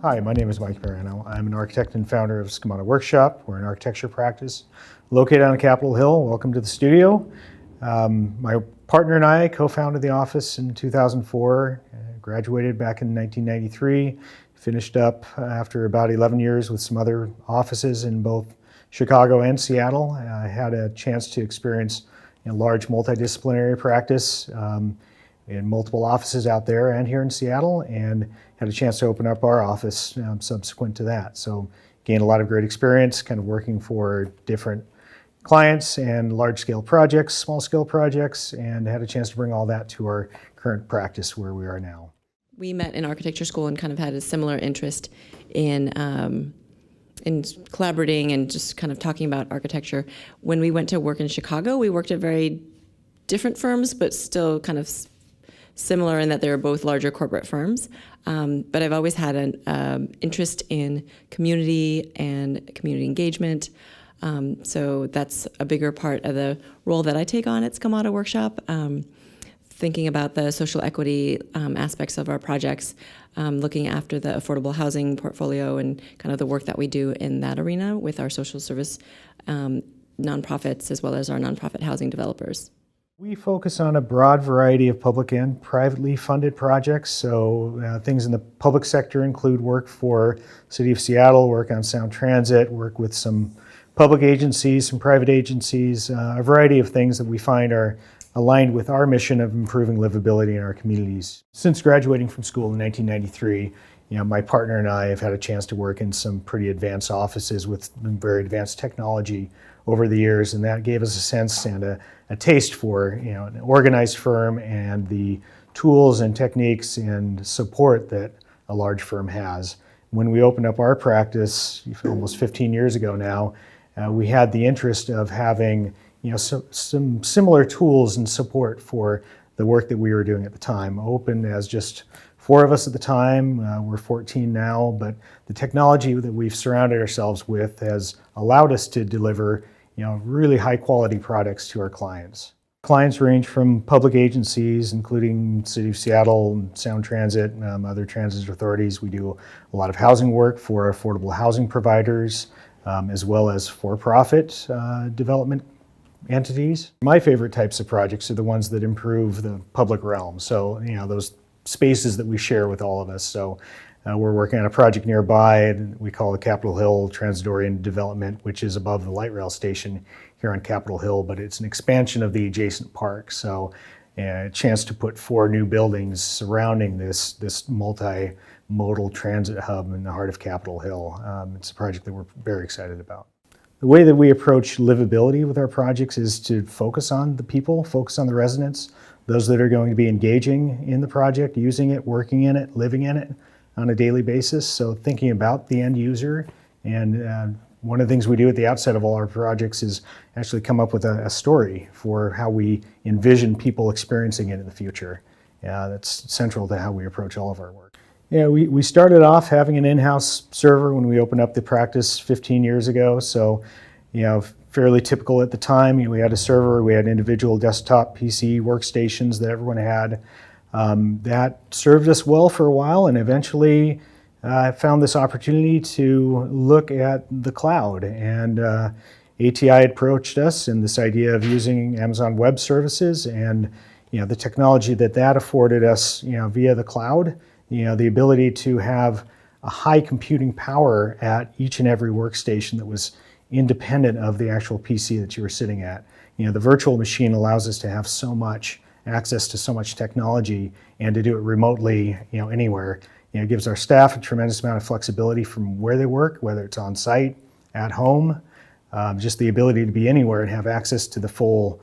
Hi, my name is Mike Marano. I'm an architect and founder of Schemata Workshop. We're an architecture practice located on Capitol Hill. Welcome to the studio. My partner and I co-founded the office in 2004, graduated back in 1993, finished up after about 11 years with some other offices in both Chicago and Seattle. I had a chance to experience a large multidisciplinary practice in multiple offices out there and here in Seattle, and had a chance to open up our office subsequent to that. So gained a lot of great experience kind of working for different clients and large-scale projects, small-scale projects, and had a chance to bring all that to our current practice where we are now. We met in architecture school and kind of had a similar interest in collaborating and just kind of talking about architecture. When we went to work in Chicago, we worked at very different firms, but still kind of similar in that they were both larger corporate firms. But I've always had an interest in community and community engagement. So that's a bigger part of the role that I take on at Schemata Workshop, thinking about the social equity aspects of our projects, looking after the affordable housing portfolio and kind of the work that we do in that arena with our social service nonprofits as well as our nonprofit housing developers. We focus on a broad variety of public and privately funded projects. So things in the public sector include work for the City of Seattle, work on sound transit, work with some public agencies, some private agencies, a variety of things that we find are aligned with our mission of improving livability in our communities. Since graduating from school in 1993, my partner and I have had a chance to work in some pretty advanced offices with very advanced technology over the years, and that gave us a sense and a taste for an organized firm and the tools and techniques and support that a large firm has. When we opened up our practice almost 15 years ago now, we had the interest of having some similar tools and support for the work that we were doing at the time. Open as just 4 of us at the time, we're 14 now, but the technology that we've surrounded ourselves with has allowed us to deliver really high quality products to our clients. Clients range from public agencies, including City of Seattle, Sound Transit, other transit authorities. We do a lot of housing work for affordable housing providers, as well as for-profit development entities. My favorite types of projects are the ones that improve the public realm. So, those spaces that we share with all of us. So we're working on a project nearby we call the Capitol Hill Transit Development, which is above the light rail station here on Capitol Hill, but it's an expansion of the adjacent park. So a chance to put 4 new buildings surrounding this multimodal transit hub in the heart of Capitol Hill. It's a project that we're very excited about. The way that we approach livability with our projects is to focus on the people, focus on the residents, those that are going to be engaging in the project, using it, working in it, living in it on a daily basis. So thinking about the end user, and one of the things we do at the outset of all our projects is actually come up with a story for how we envision people experiencing it in the future. That's central to how we approach all of our work. We started off having an in-house server when we opened up the practice 15 years ago. So, fairly typical at the time. We had a server, we had individual desktop PC workstations that everyone had. That served us well for a while, and eventually I found this opportunity to look at the cloud. And ATI approached us in this idea of using Amazon Web Services and the technology that afforded us via the cloud. The ability to have a high computing power at each and every workstation that was independent of the actual PC that you were sitting at. The virtual machine allows us to have so much access to so much technology and to do it remotely, anywhere. It gives our staff a tremendous amount of flexibility from where they work, whether it's on site, at home, just the ability to be anywhere and have access to the full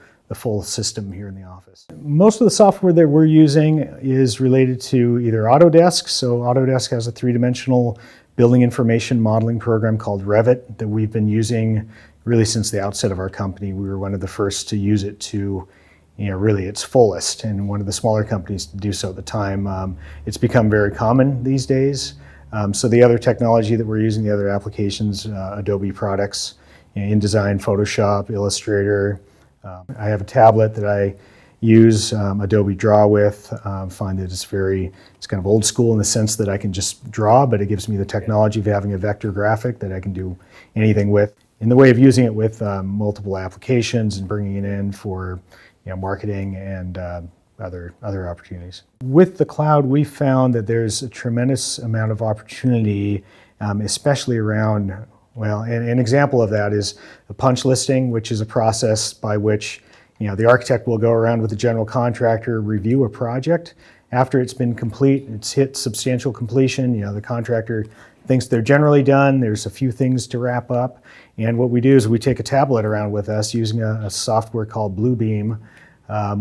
system here in the office. Most of the software that we're using is related to either Autodesk. So Autodesk has a 3-dimensional building information modeling program called Revit that we've been using really since the outset of our company. We were one of the first to use it to really its fullest, and one of the smaller companies to do so at the time. It's become very common these days. So the other technology that we're using, the other applications, Adobe products, InDesign, Photoshop, Illustrator. I have a tablet that I use Adobe Draw with. Find that it's kind of old school in the sense that I can just draw, but it gives me the technology of having a vector graphic that I can do anything with. In the way of using it with multiple applications and bringing it in for marketing and other opportunities. With the cloud, we found that there's a tremendous amount of opportunity, especially around, well, an example of that is a punch listing, which is a process by which the architect will go around with the general contractor, review a project. After it's been complete, it's hit substantial completion, the contractor thinks they're generally done, there's a few things to wrap up, and what we do is we take a tablet around with us using a software called Bluebeam,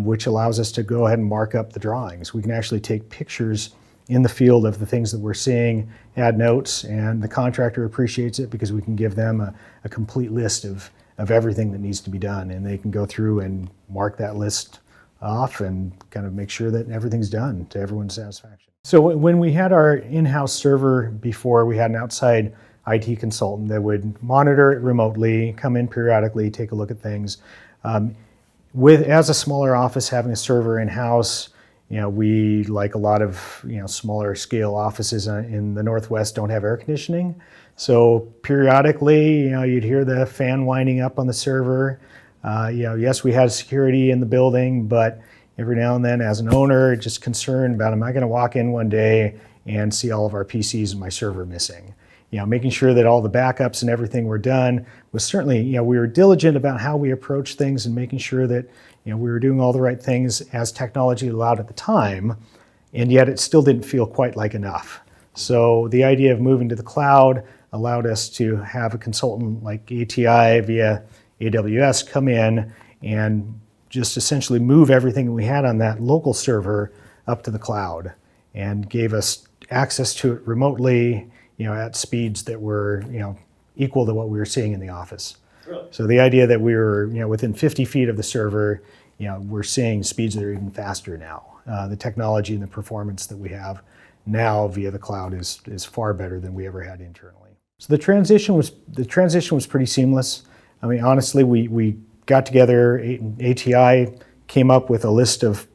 which allows us to go ahead and mark up the drawings. We can actually take pictures in the field of the things that we're seeing, add notes, and the contractor appreciates it because we can give them a complete list of everything that needs to be done, and they can go through and mark that list off and kind of make sure that everything's done to everyone's satisfaction. So when we had our in-house server before, we had an outside IT consultant that would monitor it remotely, come in periodically, take a look at things. As a smaller office, having a server in-house, we, like a lot of smaller scale offices in the Northwest, don't have air conditioning. So periodically, you'd hear the fan winding up on the server. Yes, we had security in the building, but every now and then, as an owner, just concerned about, am I going to walk in one day and see all of our PCs and my server missing? Making sure that all the backups and everything were done was certainly, we were diligent about how we approached things and making sure that, we were doing all the right things as technology allowed at the time, and yet it still didn't feel quite like enough. So the idea of moving to the cloud allowed us to have a consultant like ATI via AWS come in and just essentially move everything that we had on that local server up to the cloud, and gave us access to it remotely, at speeds that were, equal to what we were seeing in the office. Really? So the idea that we were, within 50 feet of the server, we're seeing speeds that are even faster now. The technology and the performance that we have now via the cloud is far better than we ever had internally. So the transition was pretty seamless. I mean, honestly, we got together, ATI came up with a list of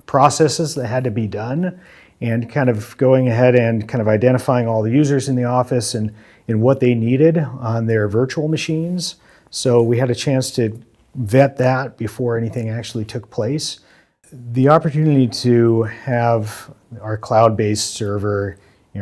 processes that had to be done, and kind of going ahead and kind of identifying all the users in the office and what they needed on their virtual machines. So we had a chance to vet that before anything actually took place. The opportunity to have our cloud-based server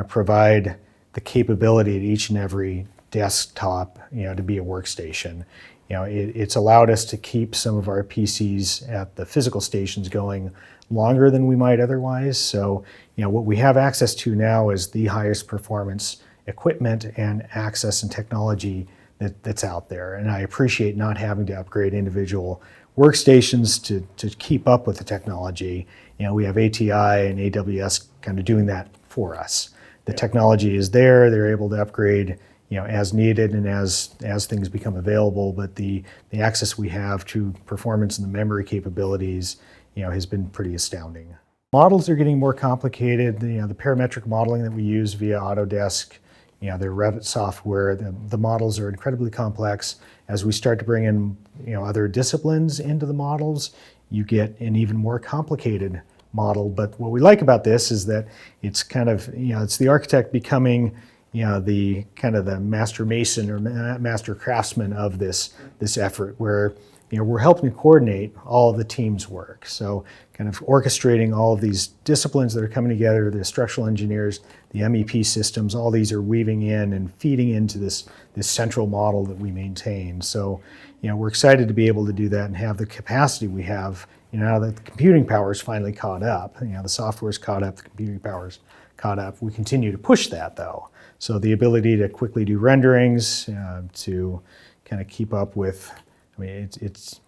provide the capability at each and every desktop to be a workstation. It's allowed us to keep some of our PCs at the physical stations going longer than we might otherwise. So, what we have access to now is the highest performance equipment and access and technology that's out there. And I appreciate not having to upgrade individual workstations to keep up with the technology. We have ATI and AWS kind of doing that for us. The technology is there, they're able to upgrade as needed and as things become available, but the access we have to performance and the memory capabilities has been pretty astounding. Models are getting more complicated. The parametric modeling that we use via Autodesk, their Revit software, the models are incredibly complex. As we start to bring in other disciplines into the models, you get an even more complicated model. But what we like about this is that it's kind of, it's the architect becoming the kind of the master mason or master craftsman of this effort, where we're helping to coordinate all of the team's work. So kind of orchestrating all of these disciplines that are coming together, the structural engineers, the MEP systems, all these are weaving in and feeding into this central model that we maintain. So we're excited to be able to do that and have the capacity we have. Now that the computing power is finally caught up, the software's caught up, the computing power's caught up. We continue to push that though. So the ability to quickly do renderings, to kind of keep up with, it's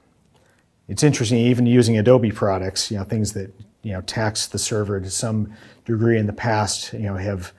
interesting even using Adobe products, things that tax the server to some degree in the past, have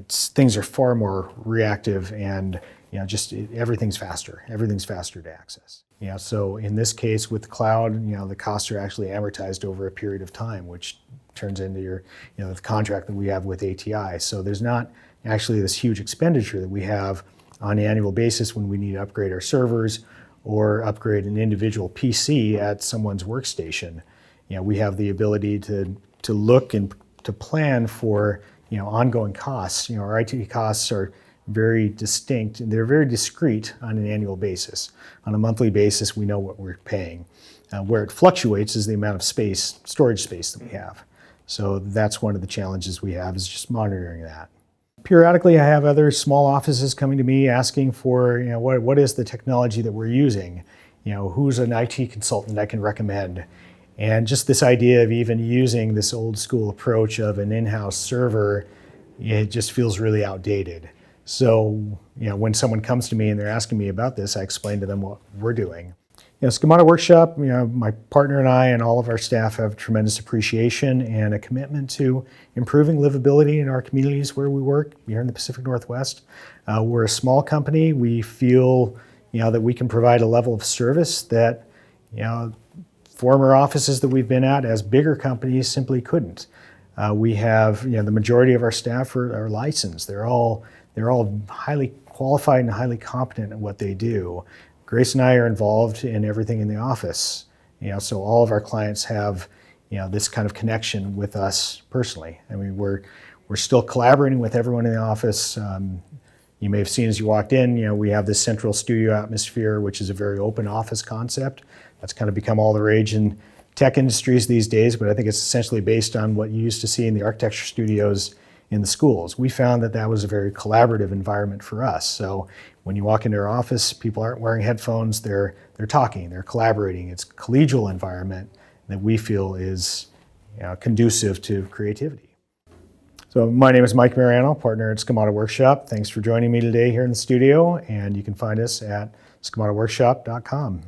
things are far more reactive and everything's faster to access. So in this case with the cloud, the costs are actually amortized over a period of time, which turns into your the contract that we have with ATI. So there's not actually this huge expenditure that we have on an annual basis when we need to upgrade our servers or upgrade an individual PC at someone's workstation. We have the ability to look and to plan for ongoing costs. Our IT costs are very distinct and they're very discrete on an annual basis. On a monthly basis, we know what we're paying. Where it fluctuates is the amount of storage space that we have. So that's one of the challenges we have, is just monitoring that. Periodically, I have other small offices coming to me asking for, what is the technology that we're using? Who's an IT consultant I can recommend? And just this idea of even using this old school approach of an in-house server, it just feels really outdated. So, when someone comes to me and they're asking me about this, I explain to them what we're doing. Schemata Workshop, my partner and I and all of our staff have tremendous appreciation and a commitment to improving livability in our communities where we work here in the Pacific Northwest. We're a small company. We feel, that we can provide a level of service that, former offices that we've been at as bigger companies simply couldn't. We have, the majority of our staff are licensed. They're all highly qualified and highly competent at what they do. Grace and I are involved in everything in the office, so all of our clients have, this kind of connection with us personally. I mean, we're still collaborating with everyone in the office. You may have seen as you walked in, we have this central studio atmosphere, which is a very open office concept. That's kind of become all the rage in tech industries these days, but I think it's essentially based on what you used to see in the architecture studios in the schools. We found that was a very collaborative environment for us. So when you walk into our office, people aren't wearing headphones, they're talking, they're collaborating. It's a collegial environment that we feel is conducive to creativity. So my name is Mike Mariano, partner at Schemata Workshop. Thanks for joining me today here in the studio, and you can find us at schemataworkshop.com.